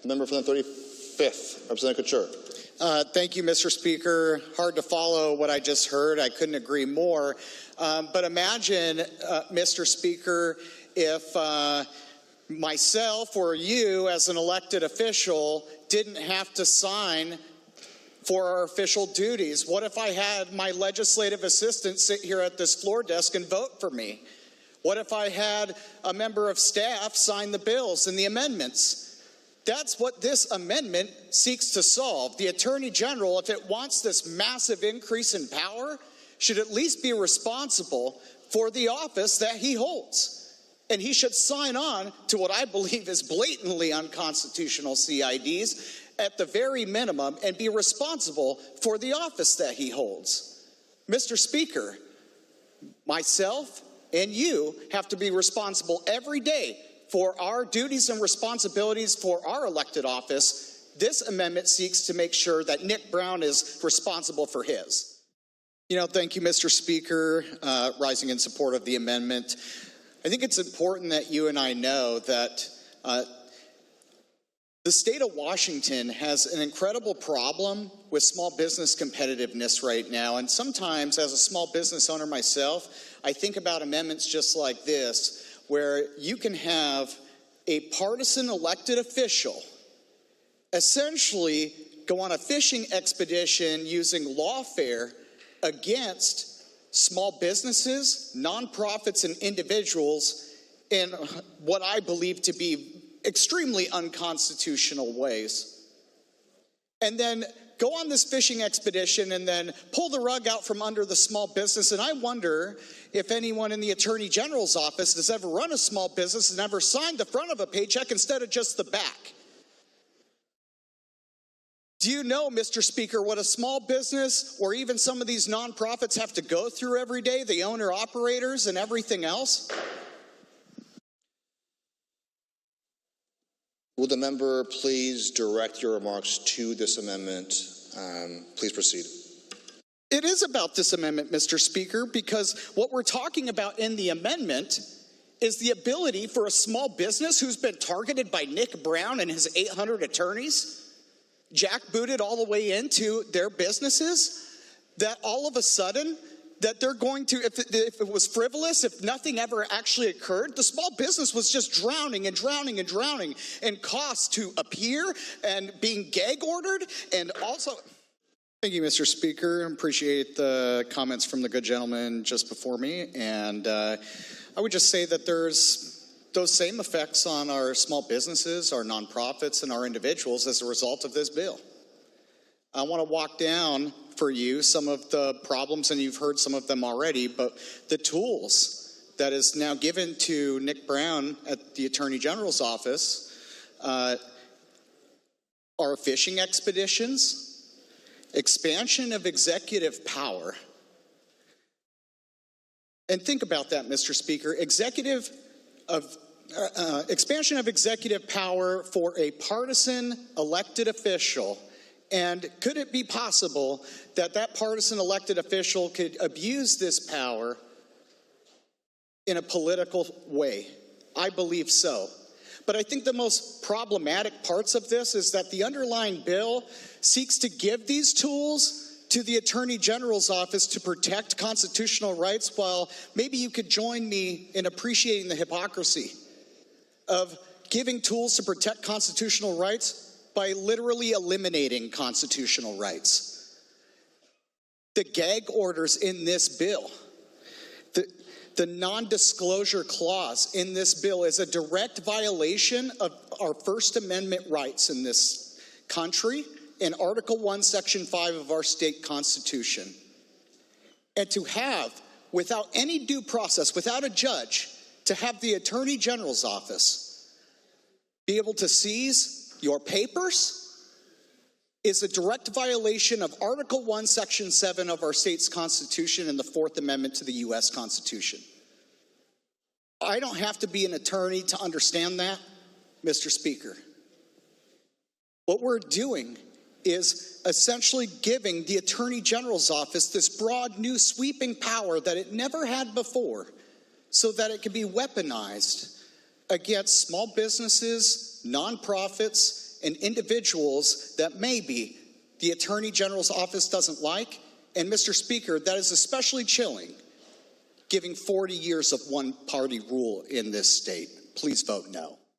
The member for the 35th, Representative Couture. Thank you, Mr. Speaker. Hard to follow what I just heard. I couldn't agree more. But imagine, Mr. Speaker, if myself or you as an elected official didn't have to sign for our official duties. What if I had my legislative assistant sit here at this floor desk and vote for me? What if I had a member of staff sign the bills and the amendments? That's what this amendment seeks to solve. The Attorney General, if it wants this massive increase in power, should at least be responsible for the office that he holds. And he should sign on to what I believe is blatantly unconstitutional CIDs at the very minimum and be responsible for the office that he holds. Mr. Speaker, myself and you have to be responsible every day for our duties and responsibilities for our elected office. This amendment seeks to make sure that Nick Brown is responsible for his. Thank you, Mr. Speaker, rising in support of the amendment. I think it's important that you and I know that the state of Washington has an incredible problem with small business competitiveness right now. And sometimes, as a small business owner myself, I think about amendments just like this, where you can have a partisan elected official essentially go on a fishing expedition using lawfare against small businesses, nonprofits, and individuals in what I believe to be extremely unconstitutional ways. And then go on this fishing expedition and then pull the rug out from under the small business. And I wonder if anyone in the Attorney General's office has ever run a small business and ever signed the front of a paycheck instead of just the back. Do you know, Mr. Speaker, what a small business or even some of these nonprofits have to go through every day, the owner-operators and everything else? Will the member please direct your remarks to this amendment? Please proceed. It is about this amendment, Mr. Speaker, because what we're talking about in the amendment is the ability for a small business who's been targeted by Nick Brown and his 800 attorneys, jackbooted all the way into their businesses, that all of a sudden that they're going to, if it was frivolous, if nothing ever actually occurred, the small business was just drowning and drowning and drowning in costs to appear and being gag ordered. And also, thank you, Mr. Speaker. I appreciate the comments from the good gentleman just before me. And I would just say that there's those same effects on our small businesses, our nonprofits, and our individuals as a result of this bill. I want to walk down for you some of the problems, and you've heard some of them already, but the tools that is now given to Nick Brown at the Attorney General's office are fishing expeditions, expansion of executive power. And think about that, Mr. Speaker. Expansion of executive power for a partisan elected official. And could it be possible that that partisan elected official could abuse this power in a political way? I believe so. But I think the most problematic parts of this is that the underlying bill seeks to give these tools to the Attorney General's office to protect constitutional rights, while maybe you could join me in appreciating the hypocrisy of giving tools to protect constitutional rights by literally eliminating constitutional rights. The gag orders in this bill, the non-disclosure clause in this bill is a direct violation of our First Amendment rights in this country in Article 1, Section 5 of our state constitution. And to have, without any due process, without a judge, to have the Attorney General's office be able to seize your papers is a direct violation of Article 1, Section 7 of our state's Constitution and the Fourth Amendment to the U.S. Constitution. I don't have to be an attorney to understand that, Mr. Speaker. What we're doing is essentially giving the Attorney General's office this broad, new, sweeping power that it never had before, so that it can be weaponized against small businesses, nonprofits, and individuals that maybe the Attorney General's office doesn't like. And Mr. Speaker, that is especially chilling, giving 40 years of one-party rule in this state. Please vote no.